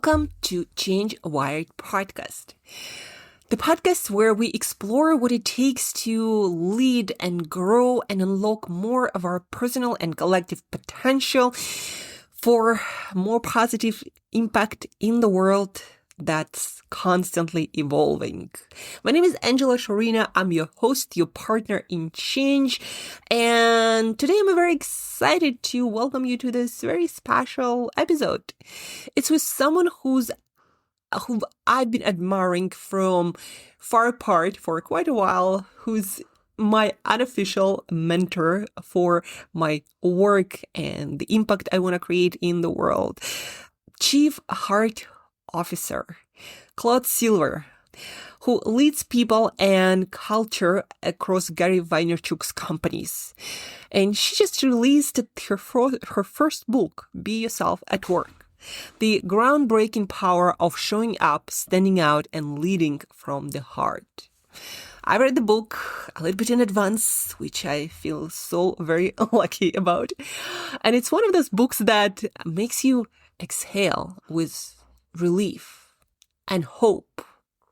Welcome to Change Wired podcast. The podcast where we explore what it takes to lead and grow and unlock more of our personal and collective potential for more positive impact in the world that's constantly evolving. My name is Angela Shorina. I'm your host, your partner in change. And today I'm very excited to welcome you to this very special episode. It's with someone who I've been admiring from far apart for quite a while, who's my unofficial mentor for my work and the impact I want to create in the world. Chief Heart Officer, Claude Silver, who leads people and culture across Gary Vaynerchuk's companies. And she just released her first book, Be Yourself at Work. The groundbreaking power of showing up, standing out, and leading from the heart. I read the book a little bit in advance, which I feel so very lucky about. And it's one of those books that makes you exhale with relief and hope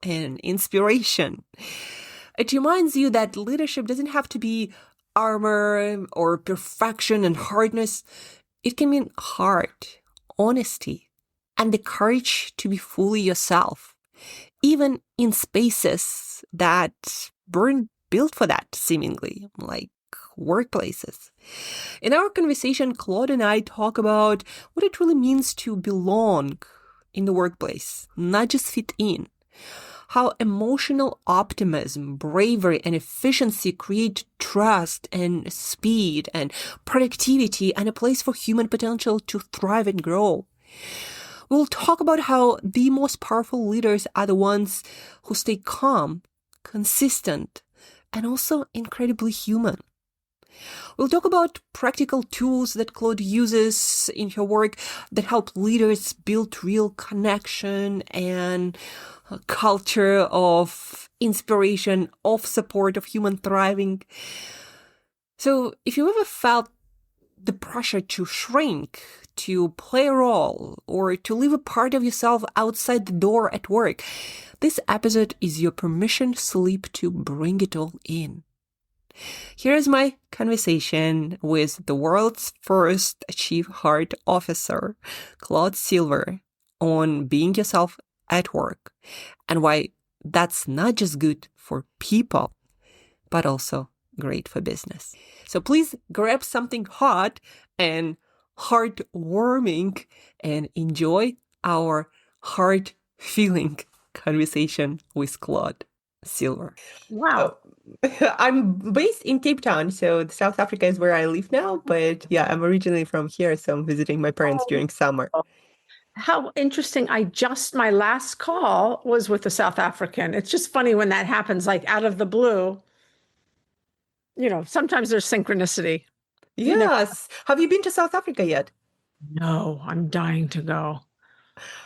and inspiration. It reminds you that leadership doesn't have to be armor or perfection and hardness. It can mean heart, honesty, and the courage to be fully yourself, even in spaces that weren't built for that, seemingly, like workplaces. In our conversation, Claude and I talk about what it really means to belong in the workplace, not just fit in. How emotional optimism, bravery, and efficiency create trust and speed and productivity and a place for human potential to thrive and grow. We'll talk about how the most powerful leaders are the ones who stay calm, consistent, and also incredibly human. We'll talk about practical tools that Claude uses in her work that help leaders build real connection and a culture of inspiration, of support, of human thriving. So if you ever felt the pressure to shrink, to play a role, or to leave a part of yourself outside the door at work, this episode is your permission slip to bring it all in. Here is my conversation with the world's first Chief Heart Officer, Claude Silver, on being yourself at work and why that's not just good for people, but also great for business. So please grab something hot and heartwarming and enjoy our heart-feeling conversation with Claude Silver. Wow. I'm based in Cape Town, so South Africa is where I live now. But yeah, I'm originally from here, so I'm visiting my parents during summer. How interesting. My last call was with a South African. It's just funny when that happens, like out of the blue. Sometimes there's synchronicity. Yes. Have you been to South Africa yet? No, I'm dying to go.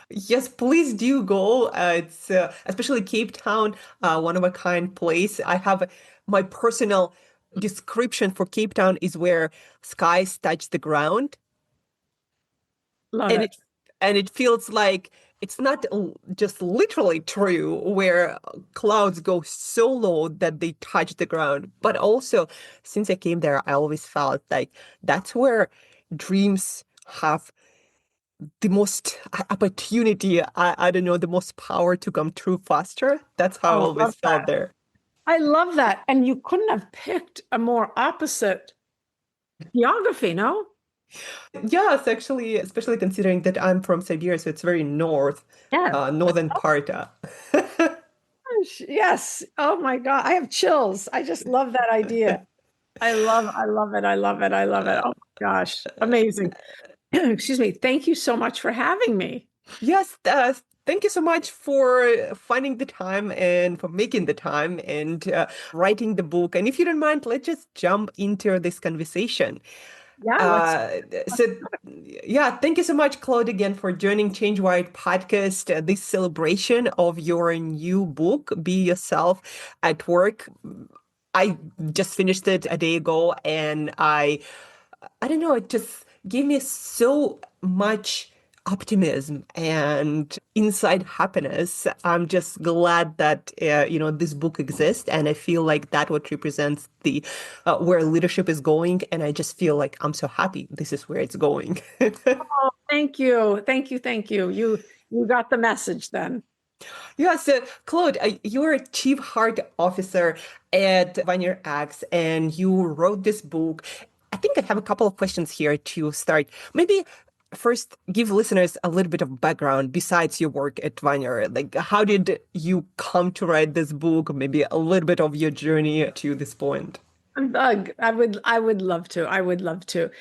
Yes, please do go. It's especially Cape Town, one of a kind place. I have my personal description for Cape Town is where skies touch the ground. Love it. And it feels like it's not just literally true where clouds go so low that they touch the ground, but also since I came there, I always felt like that's where dreams have the most opportunity, I don't know, the most power to come true faster. That's how I always felt there. I love that. And you couldn't have picked a more opposite geography, no? Yes, actually, especially considering that I'm from Siberia, so it's very northern part. Yes. Oh my God. I have chills. I just love that idea. I love it. Oh my gosh. Amazing. Excuse me. Thank you so much for having me. Yes, thank you so much for finding the time and for making the time and writing the book. And if you don't mind, let's just jump into this conversation. Yeah. Thank you so much, Claude, again for joining Change Wired podcast, this celebration of your new book, Be Yourself at Work. I just finished it a day ago, and I don't know, it just gave me so much optimism and inside happiness. I'm just glad that this book exists, and I feel like that what represents the where leadership is going, and I just feel like I'm so happy this is where it's going. Oh, thank you. Thank you. Thank you. You got the message then. Yeah, so Claude, you're a chief heart officer at VaynerX, and you wrote this book. I think I have a couple of questions here to start. Maybe first give listeners a little bit of background besides your work at Vayner. Like, how did you come to write this book? Maybe a little bit of your journey to this point. I would love to. I would love to.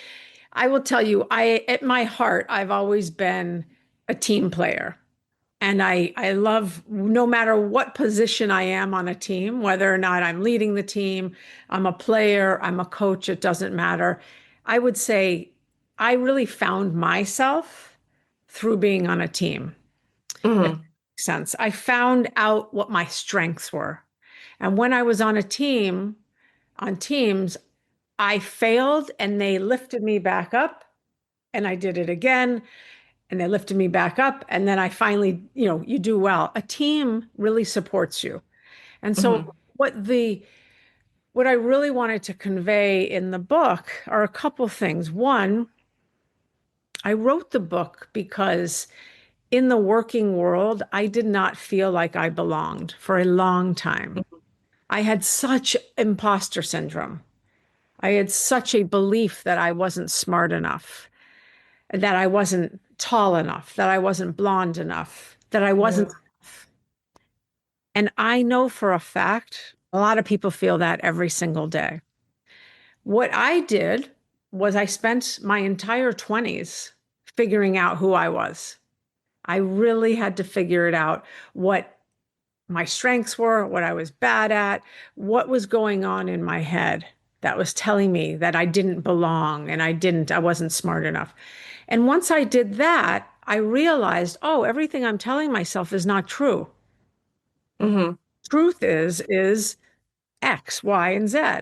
I will tell you, at my heart, I've always been a team player. And I love no matter what position I am on a team, whether or not I'm leading the team, I'm a player, I'm a coach, it doesn't matter. I would say I really found myself through being on a team, if that Hmm. makes sense. I found out what my strengths were. And when I was on a team, on teams, I failed and they lifted me back up and I did it again and they lifted me back up and then I finally, you do well. A team really supports you. And so Hmm. what I really wanted to convey in the book are a couple things. One, I wrote the book because in the working world, I did not feel like I belonged for a long time. I had such imposter syndrome. I had such a belief that I wasn't smart enough, that I wasn't tall enough, that I wasn't blonde enough, that I wasn't. Yeah. And I know for a fact, a lot of people feel that every single day. What I did was I spent my entire 20s figuring out who I was. I really had to figure it out what my strengths were, what I was bad at, what was going on in my head that was telling me that I didn't belong and I wasn't smart enough. And once I did that, I realized, oh, everything I'm telling myself is not true. Hmm. Truth is X, Y, and Z.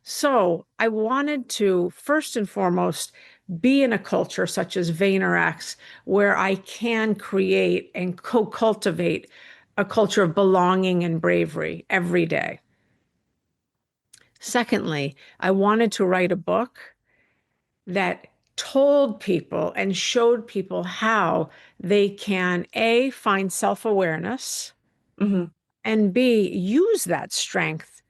So I wanted to first and foremost be in a culture such as VaynerX, where I can create and co-cultivate a culture of belonging and bravery every day. Secondly, I wanted to write a book that told people and showed people how they can A, find self-awareness, Hmm. and B, use that strength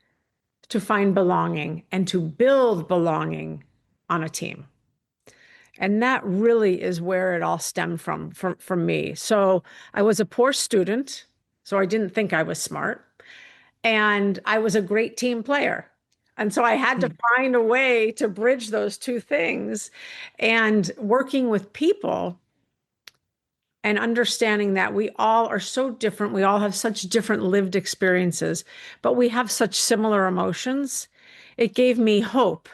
to find belonging and to build belonging on a team. And that really is where it all stemmed from me. So I was a poor student, so I didn't think I was smart. And I was a great team player. And so I had to find a way to bridge those two things. And working with people and understanding that we all are so different, we all have such different lived experiences, but we have such similar emotions. It gave me hope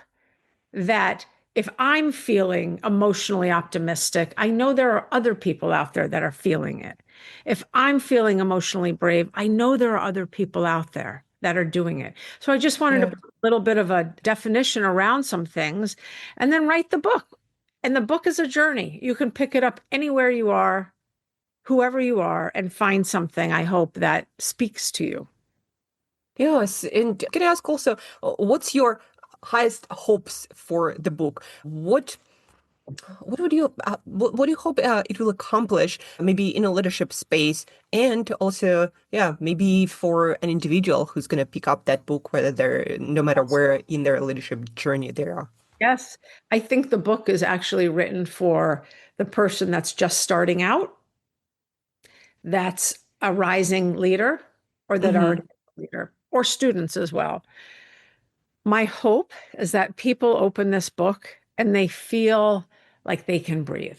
that if I'm feeling emotionally optimistic, I know there are other people out there that are feeling it. If I'm feeling emotionally brave, I know there are other people out there that are doing it. So I just wanted to Yeah. put a little bit of a definition around some things and then write the book. And the book is a journey. You can pick it up anywhere you are, whoever you are, and find something, I hope, that speaks to you. Yes, and can I ask also, what's your highest hopes for the book? What do you hope it will accomplish, maybe in a leadership space, and also, yeah, maybe for an individual who's going to pick up that book, whether they're no matter where in their leadership journey they are. Yes, I think the book is actually written for the person that's just starting out, that's a rising leader, or that already Mm-hmm. is a leader, or students as well. My hope is that people open this book and they feel like they can breathe.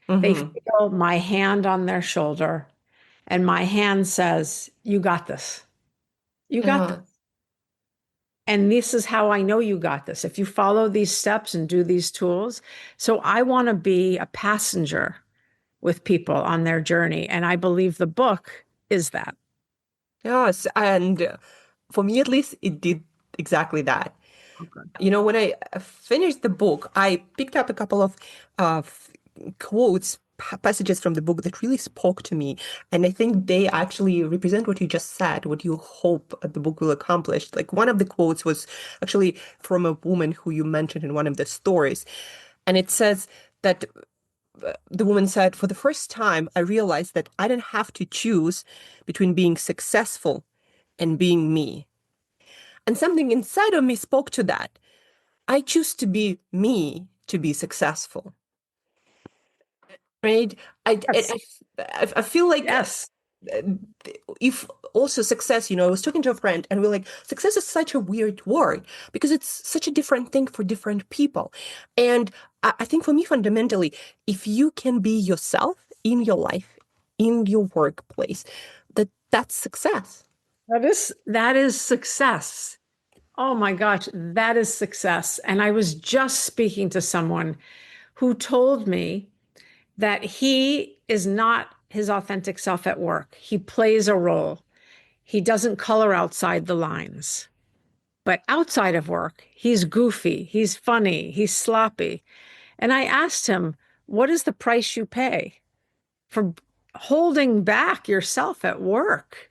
They Mm-hmm. feel my hand on their shoulder, and my hand says, "You got this. You got this." Yeah. And this is how I know you got this. If you follow these steps and do these tools. So I want to be a passenger with people on their journey. And I believe the book is that. Yes, and for me at least, it did exactly that. Okay. When I finished the book, I picked up a couple of quotes passages from the book that really spoke to me. And I think they actually represent what you just said, what you hope the book will accomplish. Like one of the quotes was actually from a woman who you mentioned in one of the stories. And it says that the woman said, for the first time, I realized that I didn't have to choose between being successful and being me. And something inside of me spoke to that. I choose to be me to be successful, right? I Yes. I feel like Yes. uh, if also success, I was talking to a friend and we're like, success is such a weird word because it's such a different thing for different people. And I think for me, fundamentally, if you can be yourself in your life, in your workplace, that's success. That is success. Oh my gosh, that is success. And I was just speaking to someone who told me that he is not his authentic self at work. He plays a role. He doesn't color outside the lines. But outside of work, he's goofy, he's funny, he's sloppy. And I asked him, what is the price you pay for holding back yourself at work?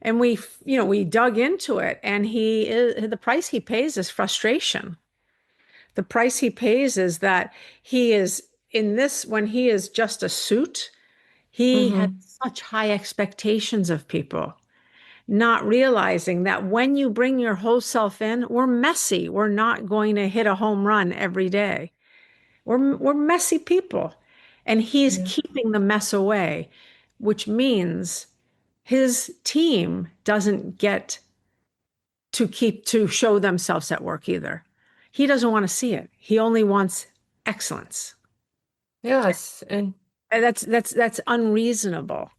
And we dug into it, and the price he pays is frustration. The price he pays is that he is in this when he is just a suit, he has Hmm. such high expectations of people, not realizing that when you bring your whole self in, we're messy. We're not going to hit a home run every day. We're messy people. And he's Yeah. keeping the mess away, which means his team doesn't get to show themselves at work either. He doesn't want to see it. He only wants excellence. Yes. And that's unreasonable.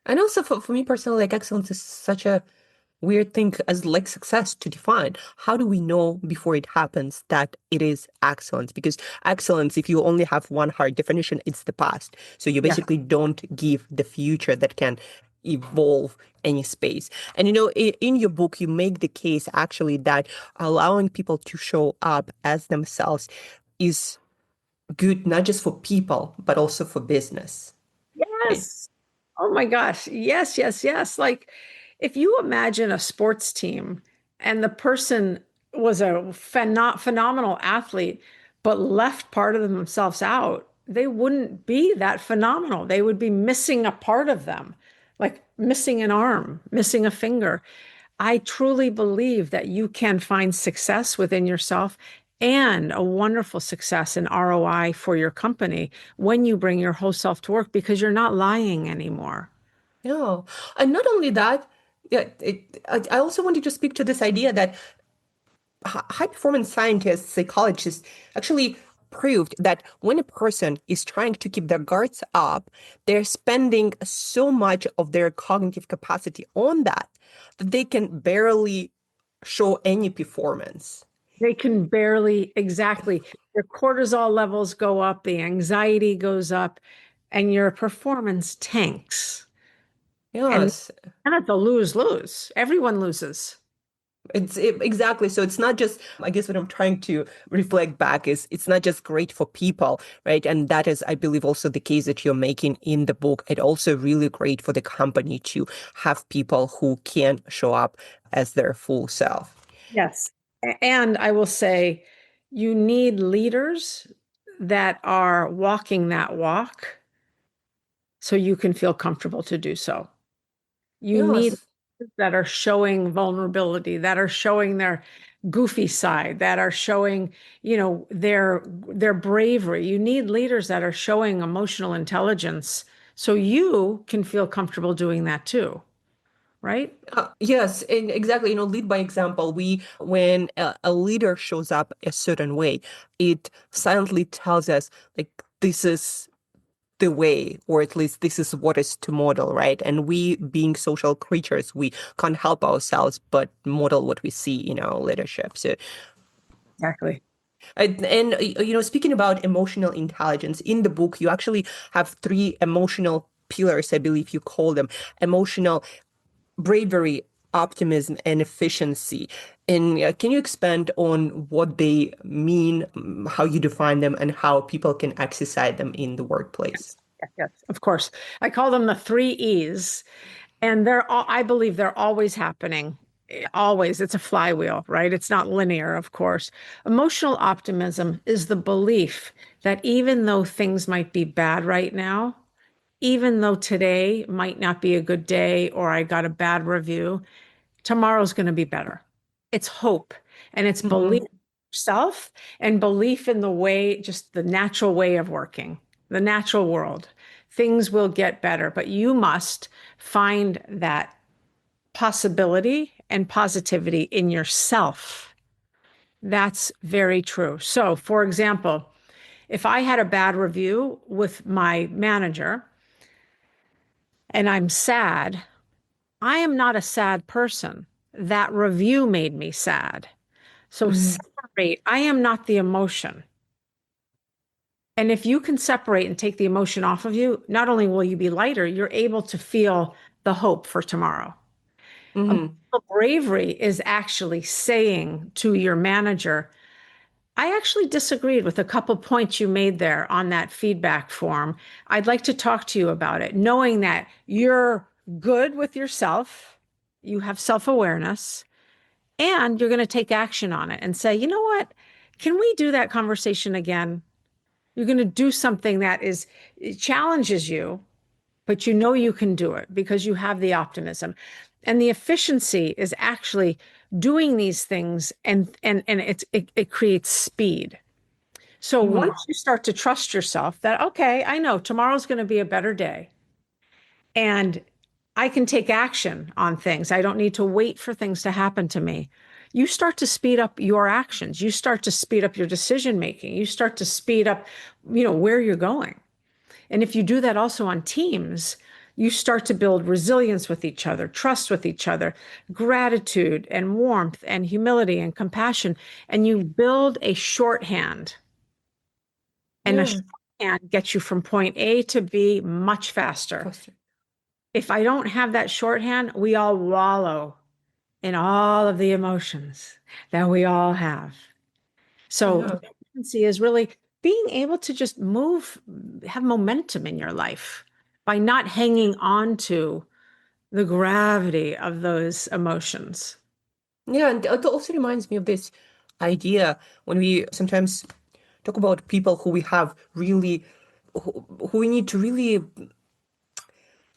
And also for me personally, like excellence is such a weird thing as like success to define. How do we know before it happens that it is excellence? Because excellence, if you only have one hard definition, it's the past. So you Yeah. basically don't give the future that can evolve any space. And in your book, you make the case actually that allowing people to show up as themselves is good, not just for people, but also for business. Right? Yes. Oh my gosh. Yes, yes, yes. Like if you imagine a sports team and the person was a phenomenal athlete, but left part of themselves out, they wouldn't be that phenomenal. They would be missing a part of them, like missing an arm, missing a finger. I truly believe that you can find success within yourself and a wonderful success in ROI for your company when you bring your whole self to work because you're not lying anymore. Yeah. And not only that, yeah, I also wanted to speak to this idea that high performance scientists, psychologists actually proved that when a person is trying to keep their guards up, they're spending so much of their cognitive capacity on that they can barely show any performance. They can barely, exactly. Your cortisol levels go up, the anxiety goes up, and your performance tanks. And, Yes. and it's a lose-lose. Everyone loses. Exactly. So it's not just, I guess what I'm trying to reflect back is it's not just great for people, right? And that is, I believe, also the case that you're making in the book. It also really great for the company to have people who can show up as their full self. Yes. And I will say, you need leaders that are walking that walk so you can feel comfortable to do so. You need Yes. that are showing vulnerability, that are showing their goofy side, that are showing, their bravery. You need leaders that are showing emotional intelligence so you can feel comfortable doing that too, right? Yes, and exactly. Lead by example. When a leader shows up a certain way, it silently tells us like this is the way, or at least this is what is to model, right? And we, being social creatures, we can't help ourselves but model what we see in our leadership. So, Exactly. speaking about emotional intelligence, in the book, you actually have three emotional pillars, I believe you call them: emotional bravery, optimism and efficiency. And can you expand on what they mean, how you define them, and how people can exercise them in the workplace? Yes, yes, of course. I call them the three E's, and I believe they're always happening. Always. It's a flywheel, right? It's not linear, of course. Emotional optimism is the belief that even though things might be bad right now, even though today might not be a good day or I got a bad review, tomorrow's going to be better. It's hope and it's belief Mm-hmm. in yourself and belief in the way, just the natural way of working, the natural world. Things will get better, but you must find that possibility and positivity in yourself. That's very true. So, for example, if I had a bad review with my manager and I'm sad, I am not a sad person. That review made me sad. So Mm-hmm. separate. I am not the emotion. And if you can separate and take the emotion off of you, not only will you be lighter, you're able to feel the hope for tomorrow. Mm-hmm. Emotional bravery is actually saying to your manager, I actually disagreed with a couple points you made there on that feedback form. I'd like to talk to you about it, knowing that you're good with yourself, you have self-awareness, and you're going to take action on it and say, you know what? Can we do that conversation again? You're going to do something that is it challenges you, but you know you can do it because you have the optimism. And the efficiency is actually doing these things and it creates speed. So Mm-hmm. once you start to trust yourself that, okay, I know tomorrow's going to be a better day and I can take action on things. I don't need to wait for things to happen to me. You start to speed up your actions. You start to speed up your decision making. You start to speed up, where you're going. And if you do that also on teams, you start to build resilience with each other, trust with each other, gratitude and warmth and humility and compassion. And you build a shorthand. And a Yeah. shorthand gets you from point A to B much faster. Foster. If I don't have that shorthand, we all wallow in all of the emotions that we all have. So Yeah. efficiency is really being able to just move, have momentum in your life by not hanging on to the gravity of those emotions. Yeah, and it also reminds me of this idea when we sometimes talk about people who we have really, who we need to really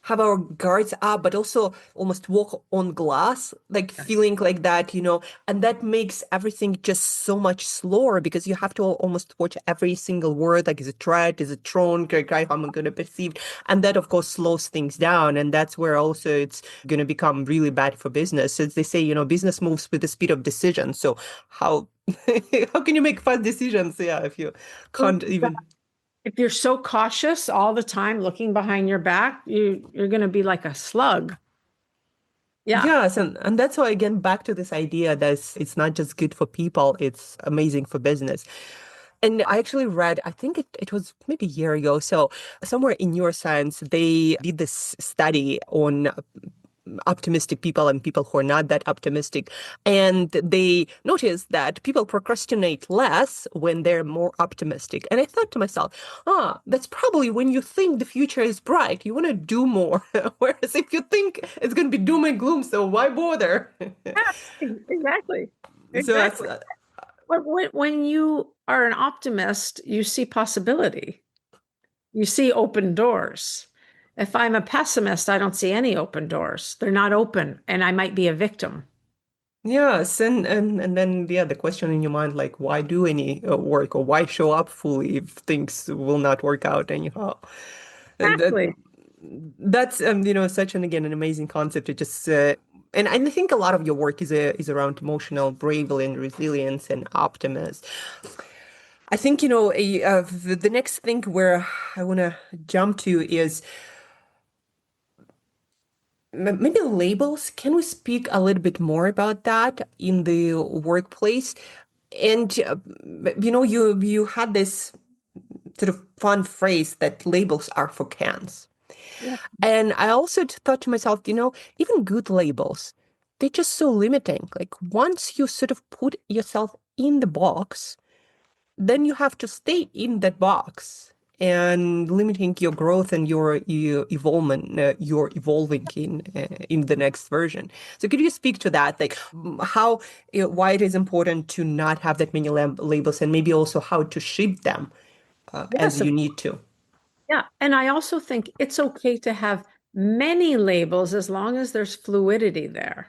have our guards up, but also almost walk on glass, like Yes. feeling like that, and that makes everything just so much slower because you have to almost watch every single word, like is it right, is it wrong, like how am I going to perceive, and that of course slows things down, and that's where also it's going to become really bad for business. As they say, business moves with the speed of decision. So how how can you make fast decisions, yeah, if you can't even. If you're so cautious all the time looking behind your back, you're going to be like a slug. Yeah. Yes, and that's why again back to this idea that it's not just good for people, it's amazing for business. And I actually read, I think it was maybe a year ago, so somewhere in neuroscience, they did this study on optimistic people and people who are not that optimistic. And they noticed that people procrastinate less when they're more optimistic. And I thought to myself, that's probably when you think the future is bright, you want to do more. Whereas if you think it's going to be doom and gloom, so why bother? Yes, exactly. So that's, Exactly. When you are an optimist, you see possibility. You see open doors. If I'm a pessimist, I don't see any open doors. They're not open, and I might be a victim. yes, and then yeah, the question in your mind like, why do any work or why show up fully if things will not work out anyhow? And Exactly. that's such an amazing concept. It just and I think a lot of your work is around emotional bravery and resilience and optimism. I think the next thing where I want to jump to is maybe labels. Can we speak a little bit more about that in the workplace? And you had this sort of fun phrase that labels are for cans. Yeah. And I also thought to myself, even good labels. they're just so limiting. Like once you sort of put yourself in the box, then you have to stay in that box and limiting your growth and your evolvement, you're evolving in the next version. So could you speak to that, like how, why it is important to not have that many labels, and maybe also how to shape them as Yes, you need to? yeah. And I also think it's okay to have many labels as long as there's fluidity there.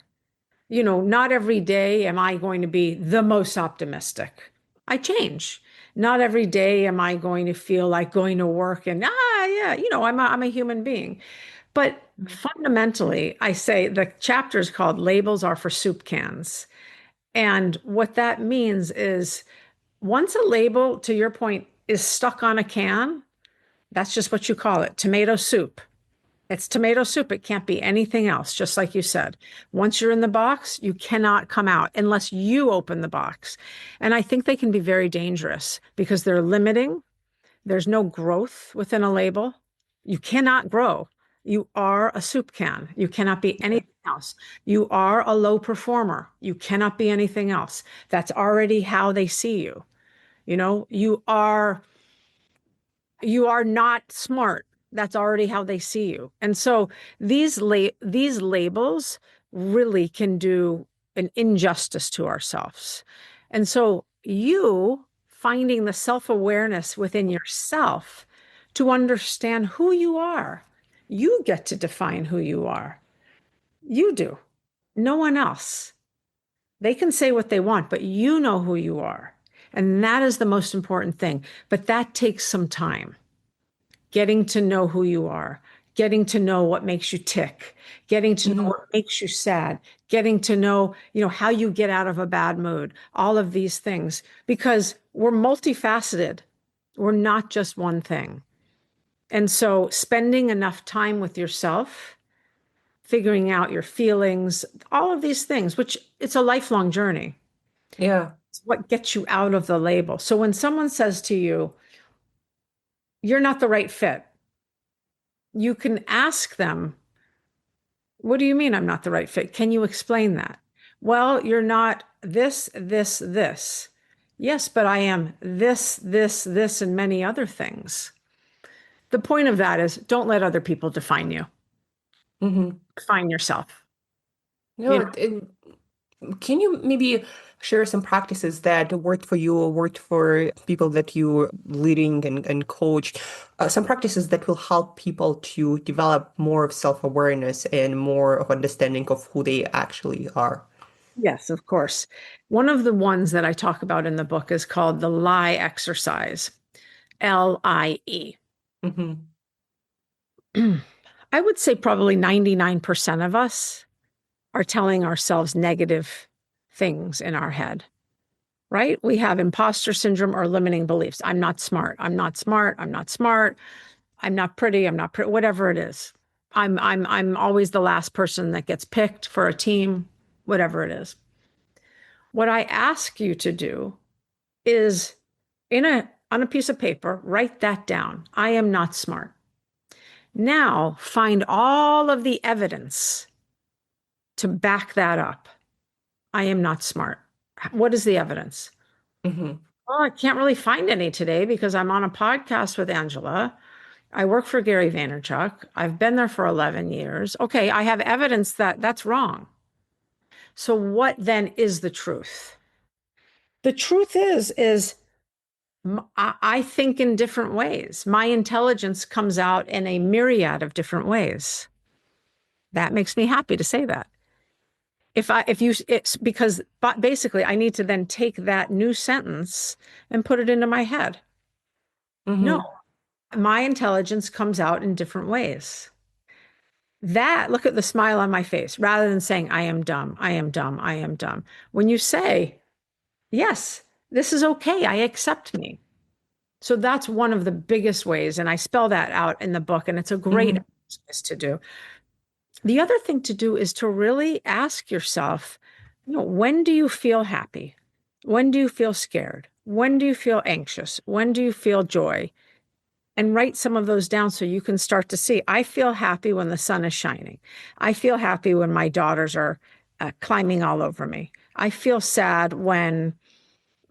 You know, not every day am I going to be the most optimistic. I change. Not every day am I going to feel like going to work and, yeah, I'm a human being. But fundamentally, I say the chapter is called Labels Are for Soup Cans. And what that means is once a label, to your point, is stuck on a can, that's just what you call it, tomato soup. It's tomato soup. It can't be anything else, just like you said. Once you're in the box, you cannot come out unless you open the box. And I think they can be very dangerous because they're limiting. There's no growth within a label. You cannot grow. You are a soup can. You cannot be anything else. You are a low performer. You cannot be anything else. That's already how they see you. You know, you are not smart. That's already how they see you. And so these labels really can do an injustice to ourselves. And so you finding the self-awareness within yourself to understand who you are. You get to define who you are. You do. No one else. They can say what they want, but you know who you are. And that is the most important thing. But that takes some time, getting to know who you are, getting to know what makes you tick, getting to know Hmm. what makes you sad, getting to know, how you get out of a bad mood, all of these things, because we're multifaceted. We're not just one thing. And so spending enough time with yourself, figuring out your feelings, all of these things, which it's a lifelong journey. Yeah. It's what gets you out of the label. So when someone says to you, you're not the right fit, you can ask them, what do you mean I'm not the right fit? Can you explain that? Well, you're not this, this, this. Yes, but I am this, this, and many other things. The point of that is don't let other people define you. Hmm. Define yourself. No, can you maybe share some practices that worked for you or worked for people that you leading and coach? Some practices that will help people to develop more of self-awareness and more of understanding of who they actually are. Yes, of course. One of the ones that I talk about in the book is called the lie exercise, LIE. Hmm. I would say probably 99% of us are telling ourselves negative things in our head, right? We have imposter syndrome or limiting beliefs. I'm not smart. I'm not smart. I'm not smart. I'm not pretty. I'm not pretty, whatever it is. I'm always the last person that gets picked for a team, whatever it is. What I ask you to do is on a piece of paper, write that down. I am not smart. Now find all of the evidence to back that up. I am not smart. What is the evidence? Hmm. Well, I can't really find any today because I'm on a podcast with Angela. I work for Gary Vaynerchuk. I've been there for 11 years. Okay, I have evidence that that's wrong. So what then is the truth? The truth is I think in different ways. My intelligence comes out in a myriad of different ways. That makes me happy to say that. It's because but basically I need to then take that new sentence and put it into my head. No, Hmm. my intelligence comes out in different ways. That, look at the smile on my face, rather than saying, I am dumb, I am dumb, I am dumb. When you say, yes, this is okay, I accept me. So that's one of the biggest ways. And I spell that out in the book, and it's a great Hmm. exercise to do. The other thing to do is to really ask yourself, when do you feel happy? When do you feel scared? When do you feel anxious? When do you feel joy? And write some of those down so you can start to see. I feel happy when the sun is shining. I feel happy when my daughters are climbing all over me. I feel sad when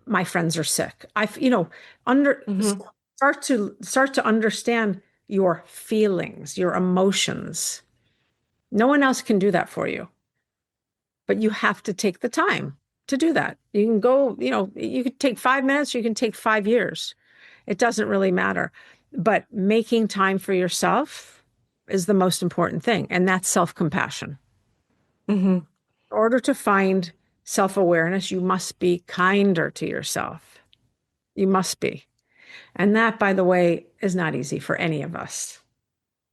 my friends are sick. Under Mm-hmm. start to understand your feelings, your emotions. No one else can do that for you, but you have to take the time to do that. You can go, you could take 5 minutes, you can take 5 years. It doesn't really matter. But making time for yourself is the most important thing, and that's self-compassion. Mm-hmm. In order to find self-awareness, you must be kinder to yourself. You must be. And that, by the way, is not easy for any of us.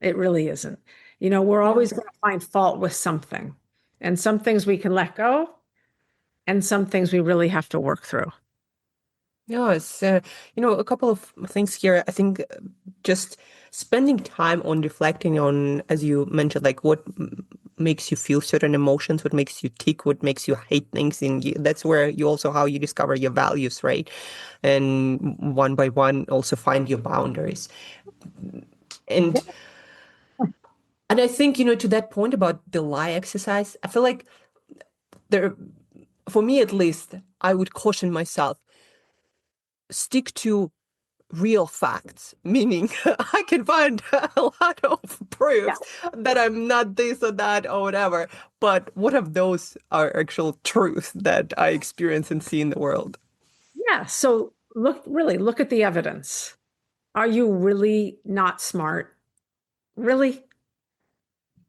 It really isn't. We're Yeah. always going to find fault with something. And some things we can let go, and some things we really have to work through. Yeah, it's a couple of things here. I think just spending time on reflecting on, as you mentioned, like what makes you feel certain emotions, what makes you tick, what makes you hate things, and that's where you also how you discover your values, right? And one by one, also find your boundaries. And and I think, to that point about the lie exercise, I feel like there, for me at least, I would caution myself, stick to real facts, meaning I can find a lot of Yeah. proofs that I'm not this or that or whatever, but what if those are actual truths that I experience and see in the world? Yeah. So look at the evidence. Are you really not smart? Really?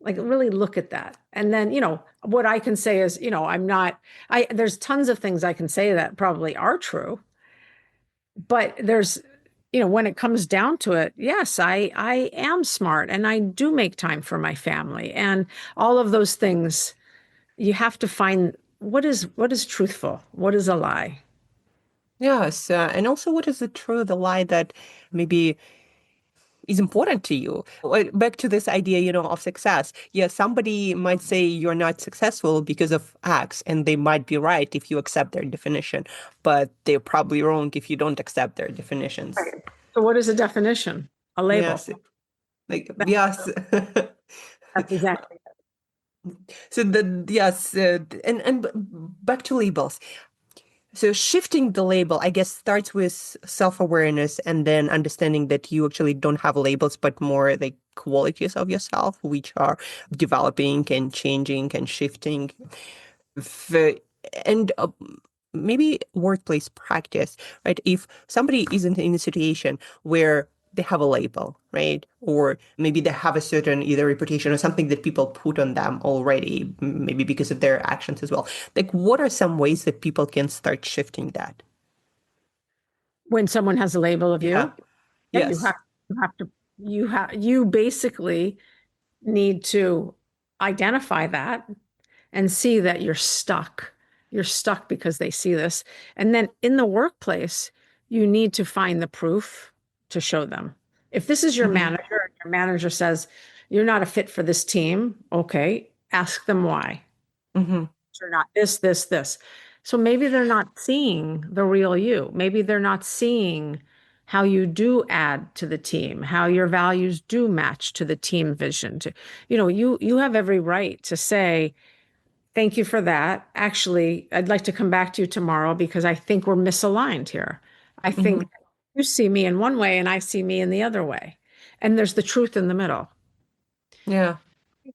Like really look at that. And then, what I can say is, there's tons of things I can say that probably are true, but when it comes down to it, yes, I am smart and I do make time for my family and all of those things. You have to find what is truthful, what is a lie. Yes, and also what is the truth, the lie that maybe is important to you. Back to this idea, of success. Yeah, somebody might say you're not successful because of X, and they might be right if you accept their definition, but they're probably wrong if you don't accept their definitions. Right. So what is a definition? A label. Yes, like That- yes. That's exactly. So yes, and back to labels. So shifting the label, I guess, starts with self-awareness and then understanding that you actually don't have labels, but more the qualities of yourself, which are developing and changing and shifting. F- And maybe workplace practice, right? If somebody isn't in a situation where they have a label, right? Or maybe they have a certain either reputation or something that people put on them already, maybe because of their actions as well. Like, what are some ways that people can start shifting that? When someone has a label of Yeah. you, yeah, Yes. you basically need to identify that and see that you're stuck. You're stuck because they see this. And then in the workplace, you need to find the proof to show them. If this is your Hmm. manager, and your manager says, you're not a fit for this team, okay, ask them why. Hmm. You're not this. So maybe they're not seeing the real you. Maybe they're not seeing how you do add to the team, how your values do match to the team vision. You have every right to say, thank you for that. Actually, I'd like to come back to you tomorrow because I think we're misaligned here. I think Hmm. you see me in one way and I see me in the other way. And there's the truth in the middle. Yeah.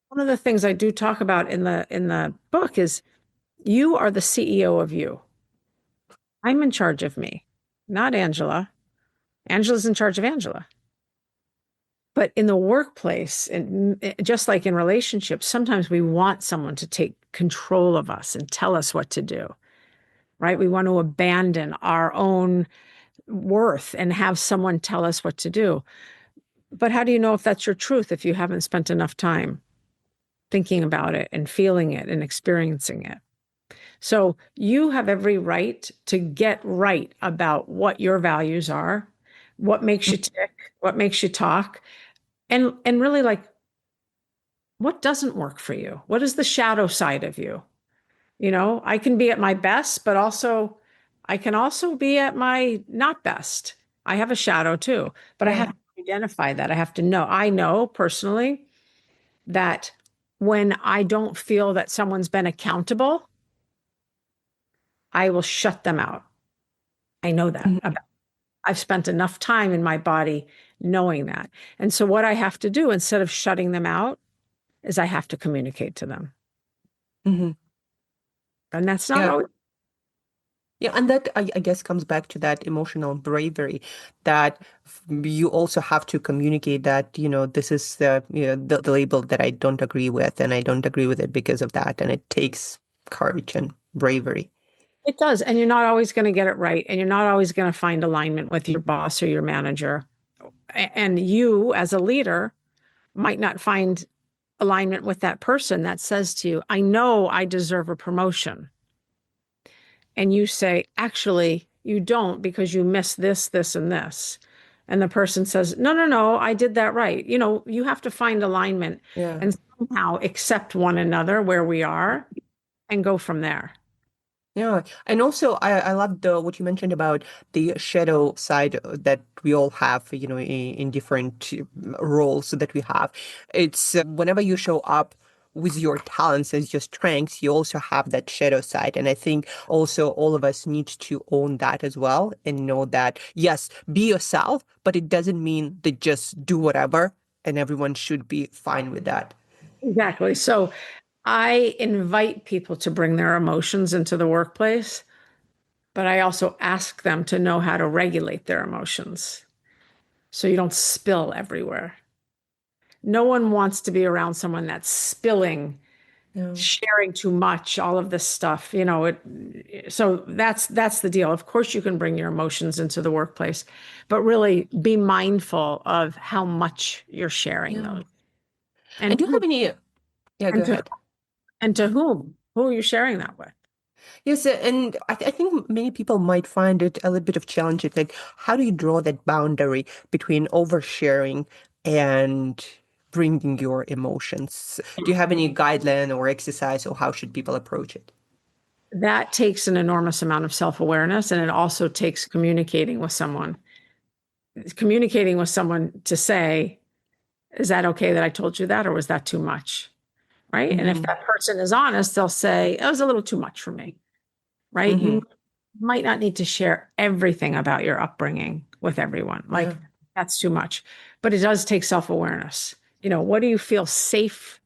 One of the things I do talk about in the book is you are the CEO of you. I'm in charge of me, not Angela. Angela's in charge of Angela. But in the workplace, and just like in relationships, sometimes we want someone to take control of us and tell us what to do, right? We want to abandon our own worth and have someone tell us what to do. But how do you know if that's your truth if you haven't spent enough time thinking about it and feeling it and experiencing it? So you have every right to get right about what your values are, what makes you tick, what makes you talk, and really like what doesn't work for you? What is the shadow side of you? I can be at my best, but also I can also be at my not best. I have a shadow too, but I have Yeah. to identify that. I have to know. I know personally that When I don't feel that someone's been accountable, I will shut them out. I know that Mhm. about. I've spent enough time in my body knowing that. And so what I have to do instead of shutting them out is I have to communicate to them. Mhm. And that's not Yeah. always Yeah, and that I guess comes back to that emotional bravery that you also have to communicate that, this is the label that I don't agree with, and I don't agree with it because of that. And it takes courage and bravery. it does. And you're not always going to get it right. And you're not always going to find alignment with your boss or your manager. And you, as a leader, might not find alignment with that person that says to you, I know I deserve a promotion. And you say, actually, you don't because you missed this, this, and this. And the person says, no, no, no, I did that right. You have to find alignment Yeah. and somehow accept one another where we are and go from there. Yeah, and also I love the what you mentioned about the shadow side that we all have, in different roles that we have. It's whenever you show up with your talents as your strengths, you also have that shadow side, and I think also all of us need to own that as well and know that yes, be yourself, but it doesn't mean that just do whatever, and everyone should be fine with that. Exactly. So I invite people to bring their emotions into the workplace, but I also ask them to know how to regulate their emotions so you don't spill everywhere. No one wants to be around someone that's spilling, Yeah. sharing too much, all of this stuff. So that's the deal. Of course you can bring your emotions into the workplace, but really be mindful of how much you're sharing Yeah. those. And And do you have any? Yeah, go and to ahead. and to whom? Who are you sharing that with? Yes, and I think many people might find it a little bit of challenging. Like, how do you draw that boundary between oversharing and bringing your emotions? Do you have any guideline or exercise, or how should people approach it? That takes an enormous amount of self-awareness, and it also takes communicating with someone. Communicating with someone to say, is that okay that I told you that, or was that too much? Right. And if Mm-hmm. that person is honest, they'll say, it was a little too much for me. Right. Mm-hmm. You might not need to share everything about your upbringing with everyone. Yeah. Like, that's too much. But it does take self-awareness. What do you feel safe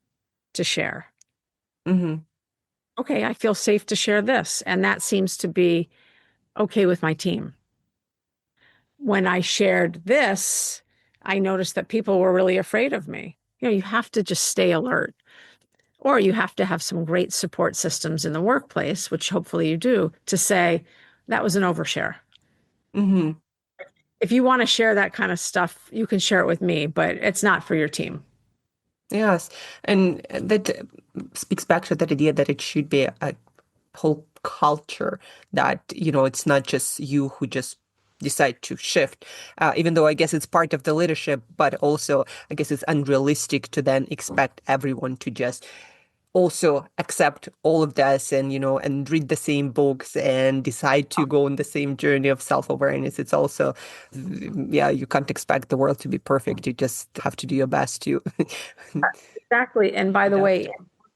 to share? Mm-hmm. Okay, I feel safe to share this. And that seems to be okay with my team. When I shared this, I noticed that people were really afraid of me. You have to just stay alert, or you have to have some great support systems in the workplace, which hopefully you do, to say that was an overshare. Mm-hmm. If you want to share that kind of stuff, you can share it with me, but it's not for your team. Yes, and that speaks back to that idea that it should be a whole culture that, it's not just you who just decide to shift, even though I guess it's part of the leadership, but also I guess it's unrealistic to then expect everyone to just also accept all of this and, and read the same books and decide to go on the same journey of self-awareness. It's also, yeah, you can't expect the world to be perfect. You just have to do your best to Exactly. And by the adapt. way,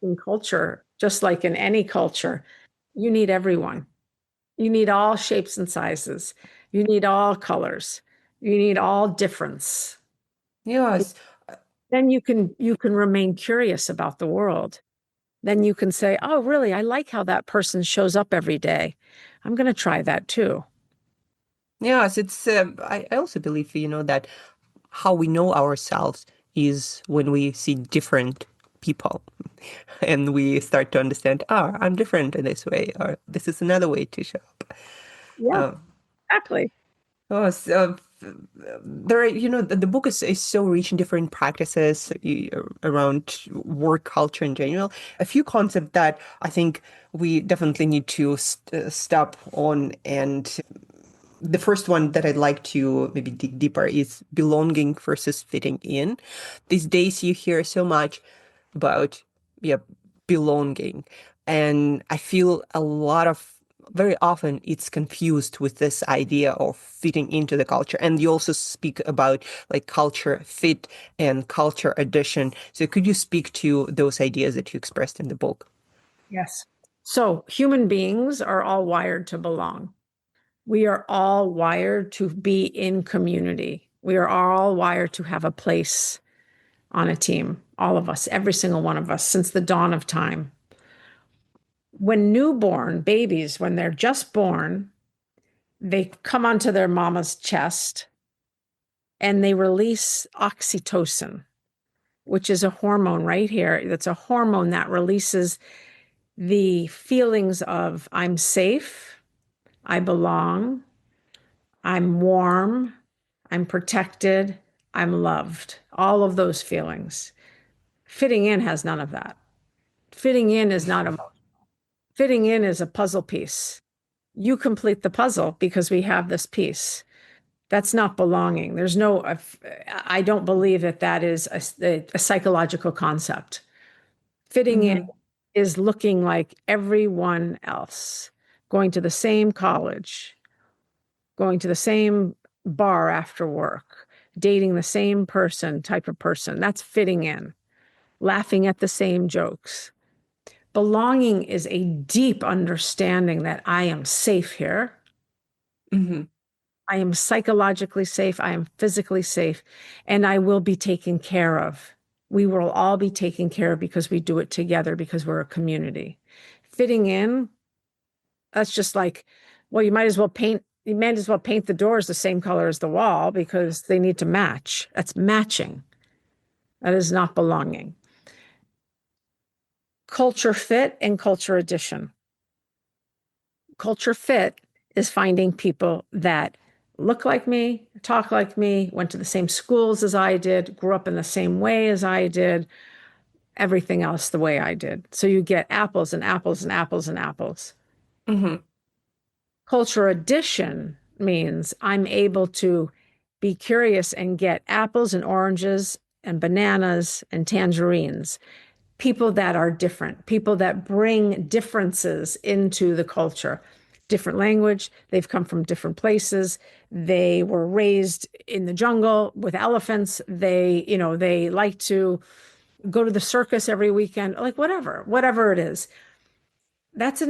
in culture, just like in any culture, you need everyone. You need all shapes and sizes. You need all colors. You need all difference. Yes. Then you can remain curious about the world. Then you can say, "Oh, really? I like how that person shows up every day. I'm going to try that too." Yes, it's I also believe, that how we know ourselves is when we see different people and we start to understand, I'm different in this way, or this is another way to show up. Yeah, Uh, exactly. oh, so there are, the book is so rich in different practices around work culture in general. A few concepts that I think we definitely need to stop on, and the first one that I'd like to maybe dig deeper is belonging versus fitting in. These days you hear so much about, yeah, belonging. And I feel a lot of very often it's confused with this idea of fitting into the culture. And you also speak about like culture fit and culture addition. So could you speak to those ideas that you expressed in the book? Yes. So human beings are all wired to belong. We are all wired to be in community. We are all wired to have a place on a team, all of us, every single one of us, since the dawn of time. When newborn babies, when they're just born, they come onto their mama's chest and they release oxytocin, which is a hormone right here. That's a hormone that releases the feelings of I'm safe, I belong, I'm warm, I'm protected, I'm loved. All of those feelings. Fitting in has none of that. Fitting in is not a fitting in is a puzzle piece. You complete the puzzle because we have this piece. That's not belonging. There's no, I don't believe that that is a psychological concept. Fitting in Hmm. is looking like everyone else, going to the same college, going to the same bar after work, dating the same person, type of person. That's fitting in, laughing at the same jokes. Belonging is a deep understanding that I am safe here. Hmm. I am psychologically safe. I am physically safe, and I will be taken care of. We will all be taken care of because we do it together because we're a community. Fitting in, that's just like, well, you might as well paint the doors the same color as the wall because they need to match. That's matching. That is not belonging. Culture fit and culture addition. Culture fit is finding people that look like me, talk like me, went to the same schools as I did, grew up in the same way as I did, everything else the way I did. So you get apples and apples and apples and apples. Hmm. Culture addition means I'm able to be curious and get apples and oranges and bananas and tangerines, people that are different, people that bring differences into the culture. Different language, they've come from different places. They were raised in the jungle with elephants. They like to go to the circus every weekend, like whatever it is. That's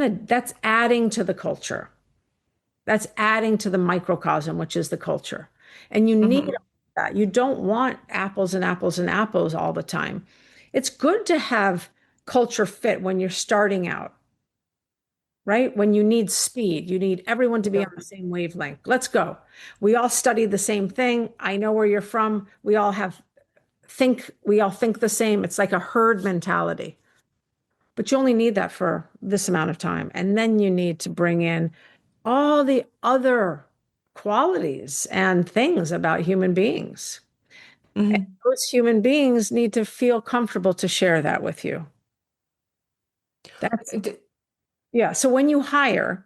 adding to the culture. That's adding to the microcosm, which is the culture. And you need Hmm. that. You don't want apples and apples and apples all the time. It's good to have culture fit when you're starting out, right? When you need speed, you need everyone to be Yeah. on the same wavelength. Let's go. We all study the same thing. I know where you're from. We all think the same. It's like a herd mentality. But you only need that for this amount of time. And then you need to bring in all the other qualities and things about human beings. And Hmm. those human beings need to feel comfortable to share that with you. That's, yeah. So when you hiring,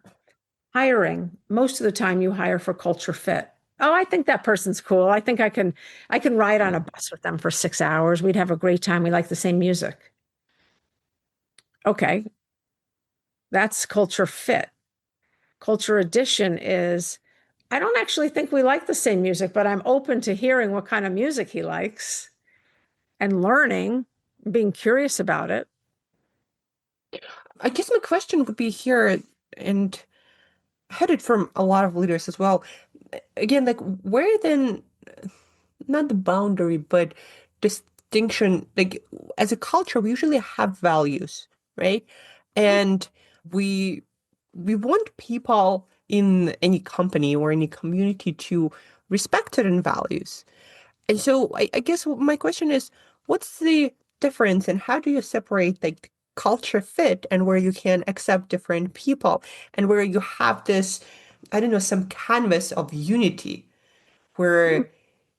most of the time you hire for culture fit. Oh, I think that person's cool. I can ride on a bus with them for 6 hours. We'd have a great time. We like the same music. Okay, that's culture fit. Culture addition is I don't actually think we like the same music, but I'm open to hearing what kind of music he likes and learning, being curious about it. I guess my question would be here, and headed from a lot of leaders as well. Again, like where then, not the boundary, but distinction, like as a culture, we usually have values, right? And we we want people in any company or any community to respect certain values. And so I guess my question is, what's the difference and how do you separate like culture fit and where you can accept different people and where you have this, I don't know, some canvas of unity where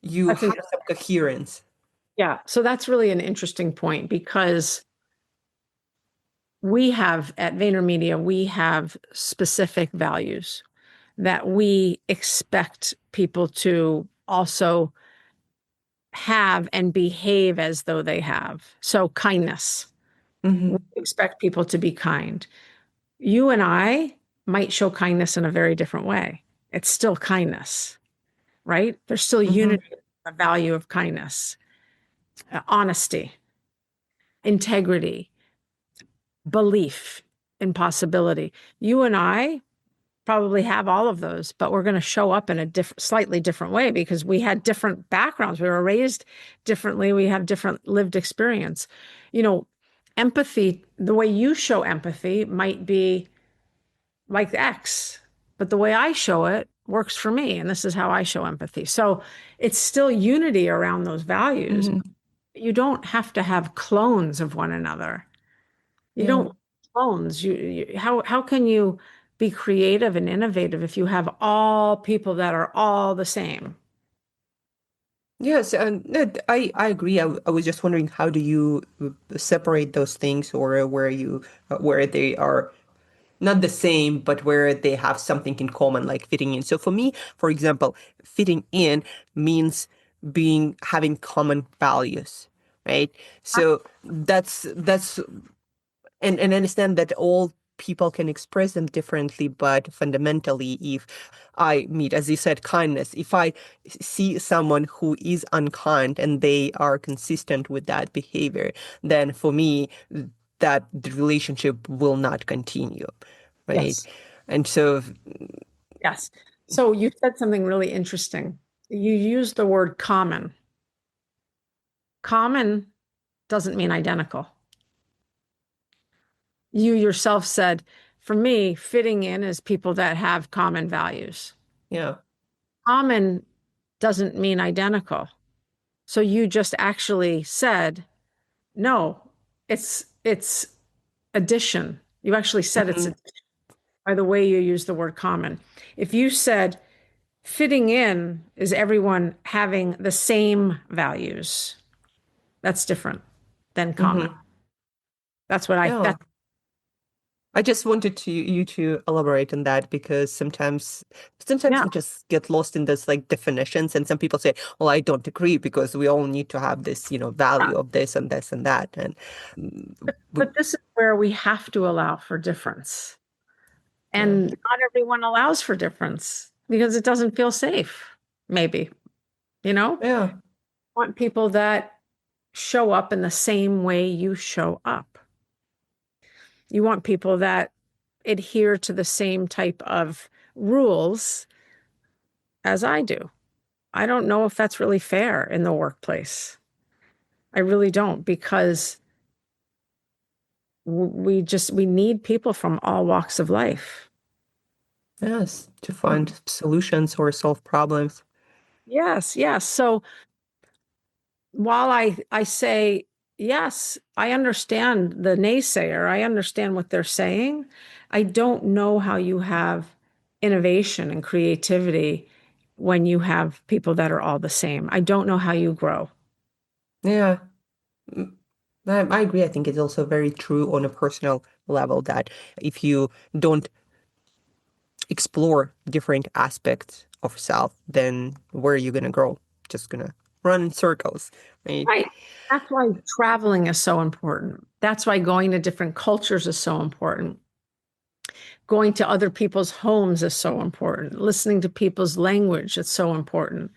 you That's have interesting. some coherence? Yeah. So that's really an interesting point because we have at VaynerMedia, we have specific values that we expect people to also have and behave as though they have. So kindness. We Hmm. expect people to be kind. You and I might show kindness in a very different way. It's still kindness, right? There's still Mm-hmm. unity, the value of kindness, honesty, integrity, belief in possibility. You and I probably have all of those, but we're going to show up in a slightly different way because we had different backgrounds. We were raised differently. We have different lived experience. You know, empathy, the way you show empathy might be like X, but the way I show it works for me. And this is how I show empathy. So it's still unity around those values. Mm-hmm. You don't have to have clones of one another. You Yeah. don't clones. How can you be creative and innovative if you have all people that are all the same? Yes, and I agree. I was just wondering, how do you separate those things, or where they are not the same, but where they have something in common, like fitting in. So for me, for example, fitting in means having common values, right? So that's and understand that all people can express them differently, but fundamentally, if I meet, as you said, kindness, if I see someone who is unkind and they are consistent with that behavior, then for me, that the relationship will not continue, right? Yes. And so, Yes. So you said something really interesting. You used the word common. Common doesn't mean identical. You yourself said, for me, fitting in is people that have common values. yeah. Common doesn't mean identical. So you just actually said, no, it's addition. You actually said it's Hmm. by the way you use the word common. If you said fitting in is everyone having the same values, that's different than common. Hmm. That's what I Yeah. that I just wanted you to elaborate on that, because sometimes yeah. we just get lost in those like definitions, and some people say, well, I don't agree, because we all need to have this, Yeah. value of this and this and that. And w- But this is where we have to allow for difference. yeah. And not everyone allows for difference because it doesn't feel safe, maybe, you know? Yeah. Want people that show up in the same way you show up. You want people that adhere to the same type of rules as I do. I don't know if that's really fair in the workplace. I really don't, because we need people from all walks of life. Yes. To find solutions or solve problems. Yes, yes. So while I say yes, I understand the naysayer, I understand what they're saying. I don't know how you have innovation and creativity when you have people that are all the same. I don't know how you grow. Yeah. Mm, I agree. I think it's also very true on a personal level that if you don't explore different aspects of self, then where are you gonna grow? Just gonna run in circles, right? Right. That's why traveling is so important. That's why going to different cultures is so important. Going to other people's homes is so important. Listening to people's language is so important.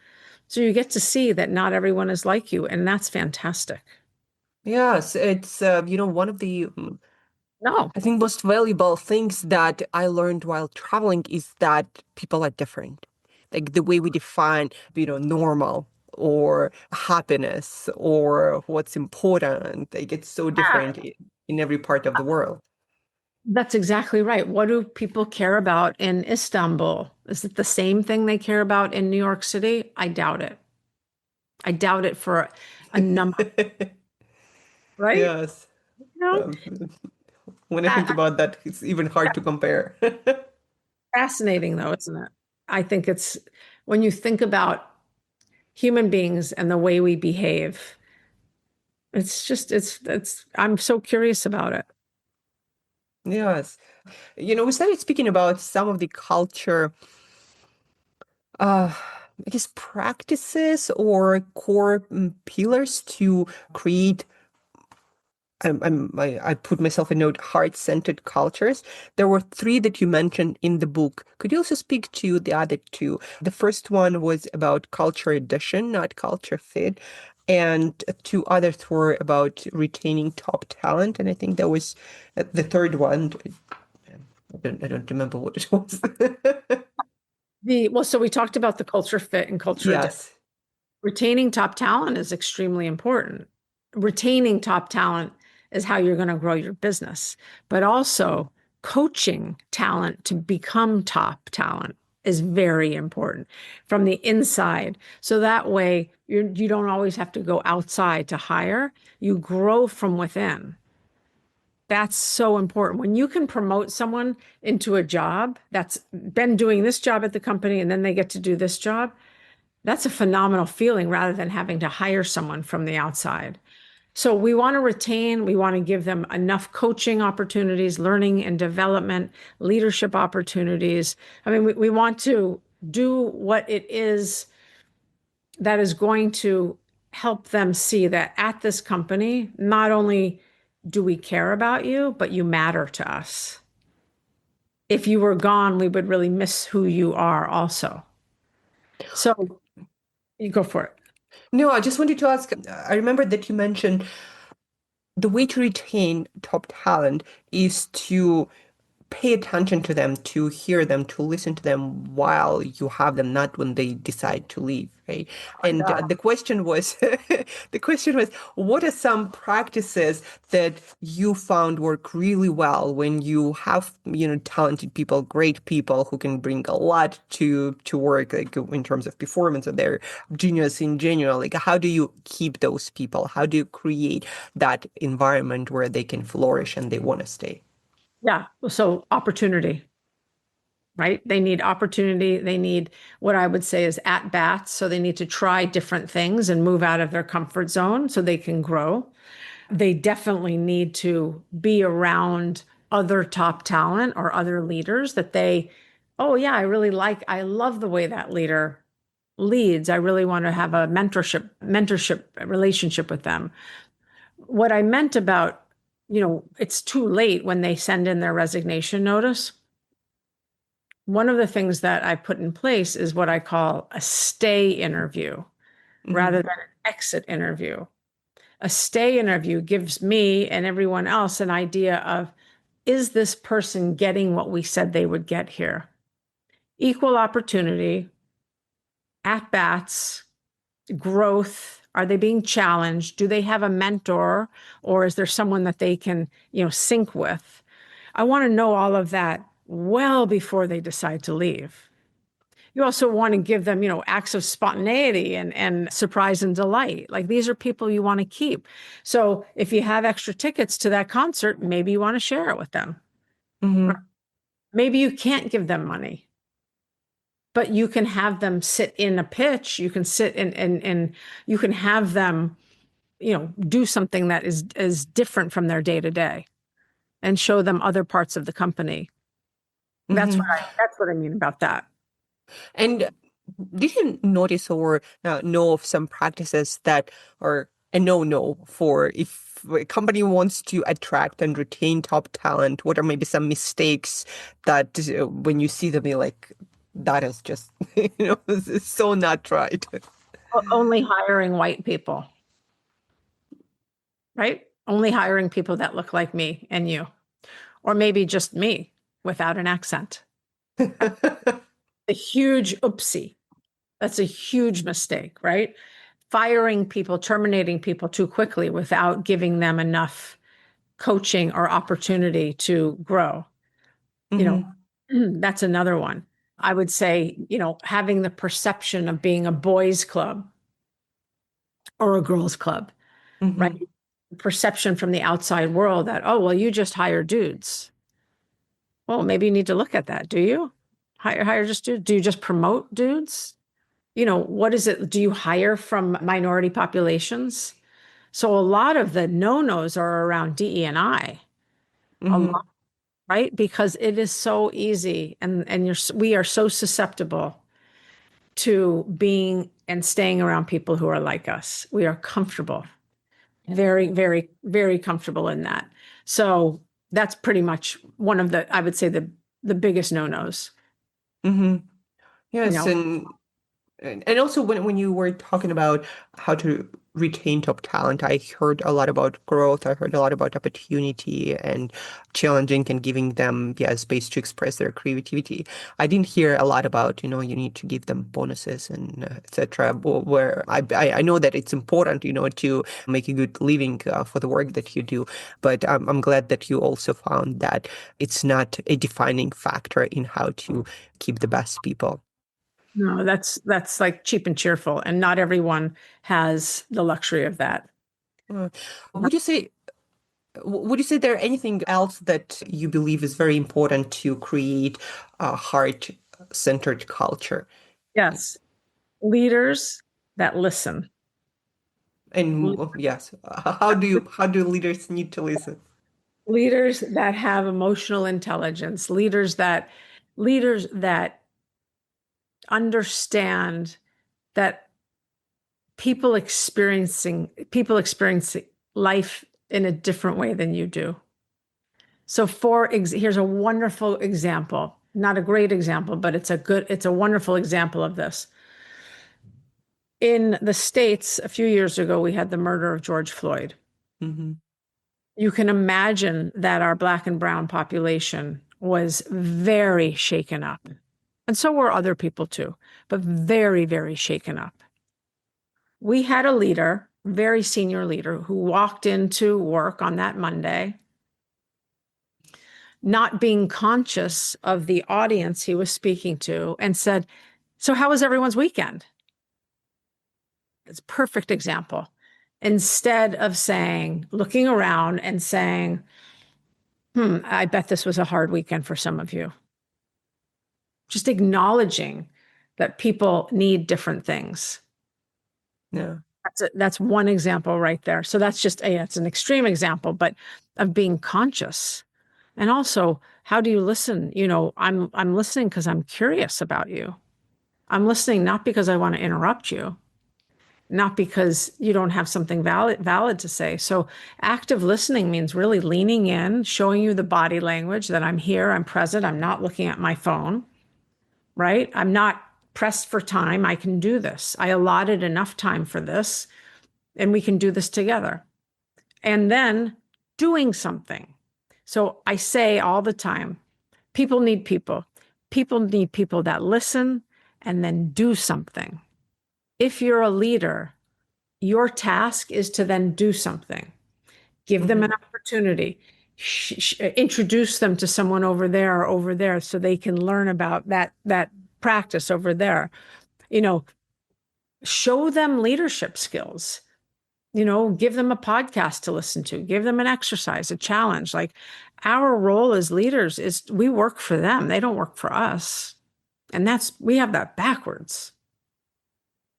So you get to see that not everyone is like you, and that's fantastic. Yes, it's one of the No, I think most valuable things that I learned while traveling is that people are different. Like the way we define, normal or happiness or what's important, like it's so different in every part of the world. that's exactly right. What do people care about in Istanbul? Is it the same thing they care about in New York City? I doubt it. I doubt it for a number, right? Yes. No, Um, when I think I, about that, it's even hard to compare. fascinating though, isn't it? I think it's when you think about human beings and the way we behave, it's I'm so curious about it. Yes. We started speaking about some of the culture, I guess, practices or core pillars to create I put myself a note, heart-centered cultures. There were three that you mentioned in the book. Could you also speak to the other two? The first one was about culture addition, not culture fit. And two others were about retaining top talent. And I think that was the third one. I don't remember what it was. So we talked about the culture fit and culture. Yes. Retaining top talent is extremely important. Retaining top talent is how you're going to grow your business, but also coaching talent to become top talent is very important from the inside. So that way you don't always have to go outside to hire. You grow from within. That's so important. When you can promote someone into a job that's been doing this job at the company and then they get to do this job, that's a phenomenal feeling rather than having to hire someone from the outside. So we want to retain, we want to give them enough coaching opportunities, learning and development, leadership opportunities. I mean, we want to do what it is that is going to help them see that at this company, not only do we care about you, but you matter to us. If you were gone, we would really miss who you are also. So you go for it. No, I just wanted to ask, I remember that you mentioned the way to retain top talent is to pay attention to them, to hear them, to listen to them while you have them, not when they decide to leave, right? And the question was, the question was, what are some practices that you found work really well when you have, talented people, great people who can bring a lot to work, like in terms of performance, or their genius in general? Like, how do you keep those people? How do you create that environment where they can flourish and they want to stay? Yeah. So opportunity, right? They need opportunity. They need what I would say is at bats. So they need to try different things and move out of their comfort zone so they can grow. They definitely need to be around other top talent or other leaders that oh yeah, I love the way that leader leads. I really want to have a mentorship relationship with them. What I meant about, it's too late when they send in their resignation notice. One of the things that I put in place is what I call a stay interview rather than an exit interview. A stay interview gives me and everyone else an idea of, is this person getting what we said they would get here? Equal opportunity, at bats, growth. Are they being challenged? Do they have a mentor, or is there someone that they can, sync with? I want to know all of that well before they decide to leave. You also want to give them, acts of spontaneity and surprise and delight. Like, these are people you want to keep. So if you have extra tickets to that concert, maybe you want to share it with them. Mm-hmm. Maybe you can't give them money, but you can have them sit in a pitch. You can sit and you can have them, do something that is different from their day to day and show them other parts of the company. Mm-hmm. That's what I mean about that. And did you notice or know of some practices that are a no-no for if a company wants to attract and retain top talent? What are maybe some mistakes that when you see them, you're like, that is just, this is so not right. Only hiring white people, right? Only hiring people that look like me and you, or maybe just me without an accent. A huge oopsie. That's a huge mistake, right? Firing people, terminating people too quickly without giving them enough coaching or opportunity to grow. You know, Hmm. that's another one. I would say, having the perception of being a boys' club or a girls' club, right? Hmm. Perception from the outside world that, oh, well, you just hire dudes. Well, maybe you need to look at that. Do you hire just dudes? Do you just promote dudes? What is it? Do you hire from minority populations? So a lot of the no-nos are around DE&I, a Hmm. lot, right? Because it is so easy and we are so susceptible to being and staying around people who are like us. We are comfortable. Very, very, very comfortable in that. So that's pretty much one of the, I would say the biggest no-nos. Hmm. You Yes, know, and also when you were talking about how to retain top talent, I heard a lot about growth. I heard a lot about opportunity and challenging and giving them, yeah, space to express their creativity. I didn't hear a lot about, you need to give them bonuses and etc. Where I know that it's important, to make a good living for the work that you do. But I'm glad that you also found that it's not a defining factor in how to keep the best people. no, that's like cheap and cheerful, and not everyone has the luxury of that. Uh, Would you say would you say there anything else that you believe is very important to create a heart-centered culture? Yes, leaders that listen. And yes, how do leaders need to listen? Leaders that have emotional intelligence, leaders that understand that people experiencing life in a different way than you do. So here's a wonderful example, not a great example, but it's a wonderful example of this. In the States, a few years ago, we had the murder of George Floyd. Hmm. You can imagine that our Black and brown population was very shaken up. And so were other people too, but very, very shaken up. We had a leader, very senior leader, who walked into work on that Monday, not being conscious of the audience he was speaking to, and said, "So, how was everyone's weekend?" It's a perfect example. Instead of looking around and saying, I bet this was a hard weekend for some of you. Just acknowledging that people need different things. Yeah. That's one example right there. So it's an extreme example, but of being conscious. And also, how do you listen? I'm listening because I'm curious about you. I'm listening not because I want to interrupt you, not because you don't have something valid to say. So active listening means really leaning in, showing you the body language that I'm here, I'm present, I'm not looking at my phone, right? I'm not pressed for time. I can do this. I allotted enough time for this, and we can do this together. And then doing something. So I say all the time, people need people. People need people that listen and then do something. If you're a leader, your task is to then do something. Give them an Hmm. opportunity. Introduce them to someone over there so they can learn about that practice over there. You know, show them leadership skills. Give them a podcast to listen to, give them an exercise, a challenge. Like, our role as leaders is we work for them, they don't work for us. And we have that backwards.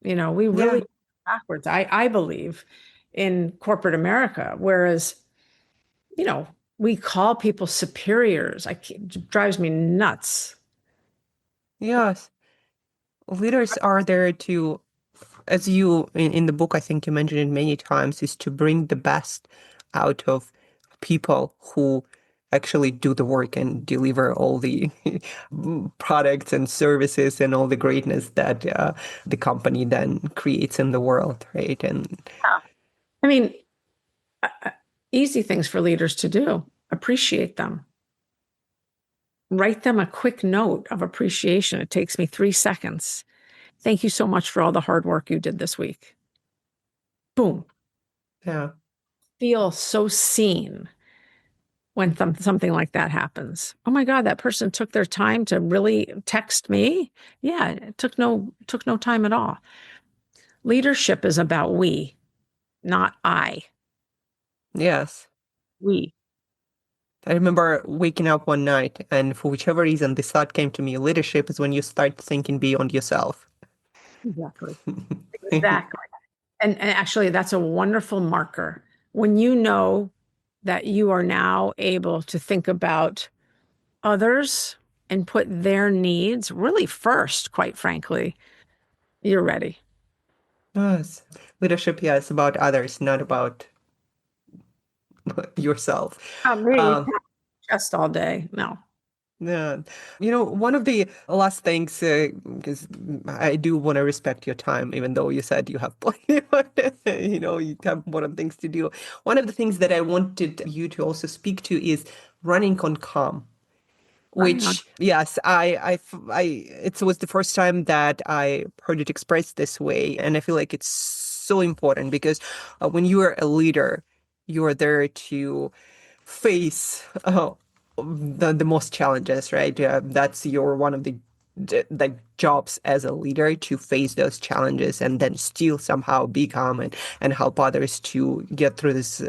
We really Yeah. backwards. I believe in corporate America, whereas, you know, we call people superiors. It drives me nuts. Yes. Leaders are there to, as you in the book, I think you mentioned it many times, is to bring the best out of people who actually do the work and deliver all the products and services and all the greatness that the company then creates in the world, right? And Yeah. I mean, easy things for leaders to do. Appreciate them. Write them a quick note of appreciation. It takes me 3 seconds. Thank you so much for all the hard work you did this week. Boom. yeah, Feel so seen when something like that happens. Oh my God, that person took their time to really text me. Yeah, it took no time at all. Leadership is about we, not I. yes. We. I remember waking up one night and for whichever reason this thought came to me, leadership is when you start thinking beyond yourself. Exactly. Exactly. And actually, that's a wonderful marker. When you know that you are now able to think about others and put their needs really first, quite frankly, you're ready. Yes. Leadership, yeah, is about others, not about. yourself. Me, Um, just all day. No. Yeah. One of the last things, because I do want to respect your time, even though you said you have plenty of, you have important things to do. One of the things that I wanted you to also speak to is running on calm, Running on. which, yes, it was the first time that I heard it expressed this way. And I feel like it's so important because when you are a leader, you are there to face the most challenges, right? That's your one of the jobs as a leader to face those challenges and then still somehow be calm and help others to get through this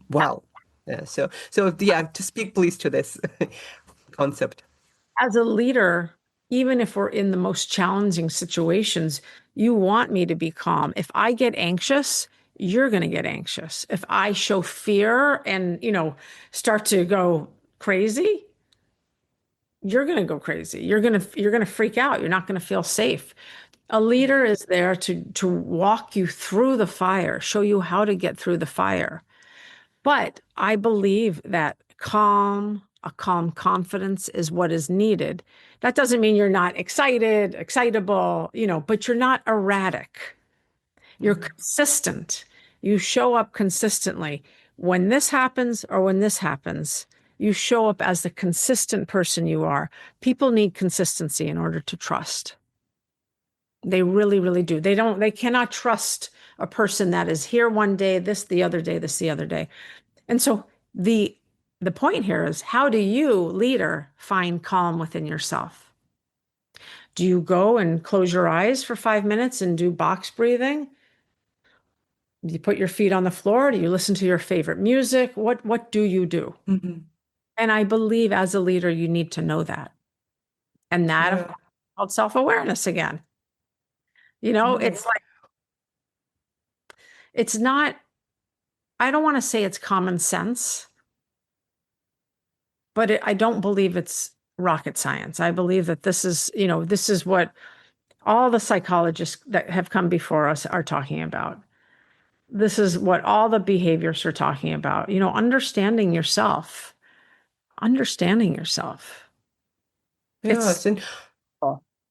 well. Yeah, so yeah, to speak please to this concept. As a leader, even if we're in the most challenging situations, you want me to be calm. If I get anxious, you're going to get anxious. If I show fear and, start to go crazy, you're going to go crazy. You're going to freak out. You're not going to feel safe. A leader is there to walk you through the fire, show you how to get through the fire. But I believe that a calm confidence is what is needed. That doesn't mean you're not excited, excitable, but you're not erratic. You're Mhm. consistent. You show up consistently. When this happens or when this happens, you show up as the consistent person you are. People need consistency in order to trust. They really, really do. They cannot trust a person that is here one day, this the other day, this the other day. And so the the point here is, how do you, leader, find calm within yourself? Do you go and close your eyes for 5 minutes and do box breathing? Do you put your feet on the floor? Do you listen to your favorite music? What do you do? Mhm. And I believe as a leader, you need to know that. And that, of Yeah. course, is called self-awareness again. Yeah. It's like, it's not, I don't want to say it's common sense, but I don't believe it's rocket science. I believe that this is what all the psychologists that have come before us are talking about. This is what all the behaviors are talking about. Understanding yourself. Understanding yourself. It's Yes. And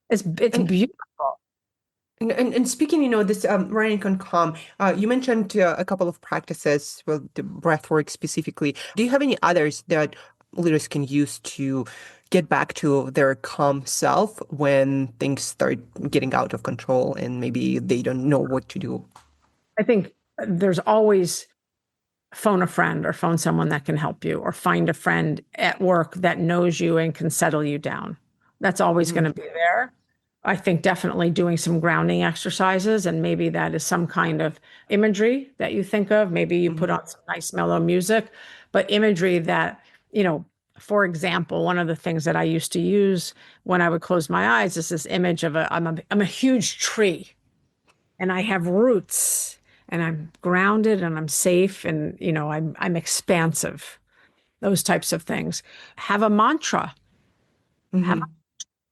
it's and beautiful. and speaking, this running on calm, you mentioned a couple of practices, well, the breath work specifically. Do you have any others that leaders can use to get back to their calm self when things start getting out of control and maybe they don't know what to do? I think there's always phone a friend or phone someone that can help you, or find a friend at work that knows you and can settle you down. That's always going Hmm. to be there. I think definitely doing some grounding exercises, and maybe that is some kind of imagery that you think of. Maybe you put Hmm. on some nice mellow music, but imagery that, for example, one of the things that I used to use when I would close my eyes is this image of I'm a huge tree, and I have roots, and I'm grounded and I'm safe, and I'm expansive. Those types of things. Have a mantra. Have Hmm.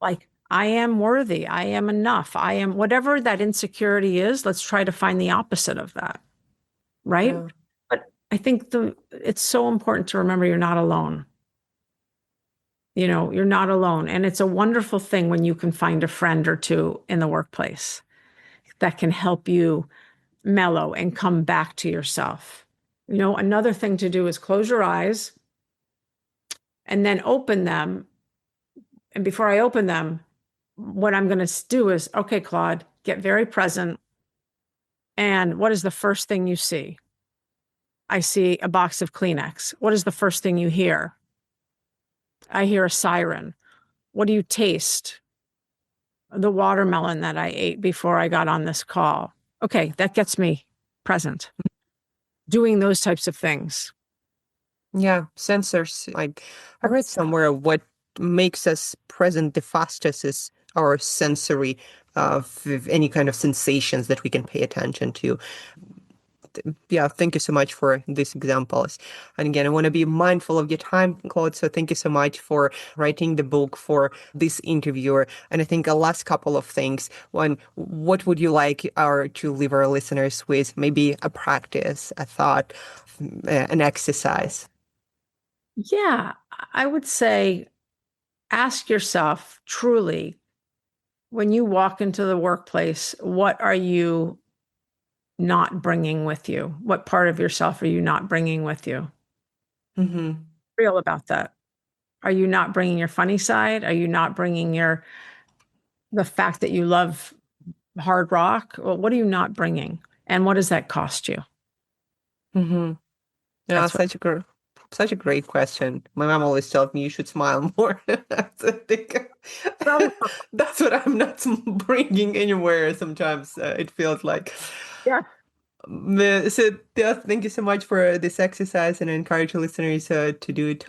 like, I am worthy, I am enough, I am whatever that insecurity is. Let's try to find the opposite of that, right? Yeah. But I think it's so important to remember you're not alone. You're not alone, and it's a wonderful thing when you can find a friend or two in the workplace that can help you mellow and come back to yourself. Another thing to do is close your eyes and then open them. And before I open them, what I'm going to do is, okay, Claude, get very present. And what is the first thing you see? I see a box of Kleenex. What is the first thing you hear? I hear a siren. What do you taste? The watermelon that I ate before I got on this call. Okay, that gets me present. Doing those types of things. Yeah, sensors. I read somewhere what makes us present the fastest is our sensory of any kind of sensations that we can pay attention to. Yeah, thank you so much for these examples. And again, I want to be mindful of your time, Claude. So thank you so much for writing the book, for this interview. And I think a last couple of things. One, what would you like to leave our listeners with? Maybe a practice, a thought an exercise? Yeah, I would say ask yourself truly, when you walk into the workplace, what are you not bringing with you? What part of yourself are you not bringing with you? Mm-hmm. Real about that. Are you not bringing your funny side? Are you not bringing the fact that you love hard rock? Well, what are you not bringing? And what does that cost you? Mm-hmm. Yeah, That's what such a great question. My mom always tells me you should smile more. So I think well, that's what I'm not bringing anywhere. Sometimes it feels like. yeah. So, yeah, thank you so much for this exercise, and I encourage listeners to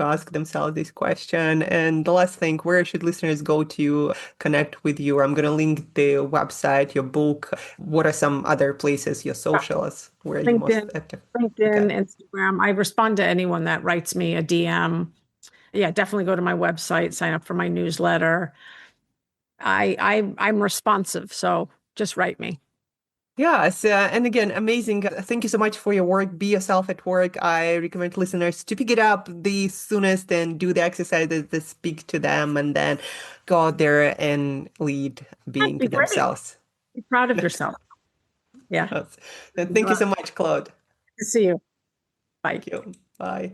ask themselves this question. And the last thing, where should listeners go to connect with you? I'm going to link the website, your book. What are some other places, your socials, where you most LinkedIn, active? LinkedIn, Okay. Instagram. I respond to anyone that writes me a DM. Yeah, definitely go to my website, sign up for my newsletter. I'm responsive, so just write me. Yes, and again, amazing. Thank you so much for your work. Be yourself at work. I recommend listeners to pick it up the soonest and do the exercises that speak to them, and then go out there and lead being Be great. themselves. Be proud of yourself. Yeah. Yes. And thank you so much, Claude. See you. Bye. Thank you. Bye.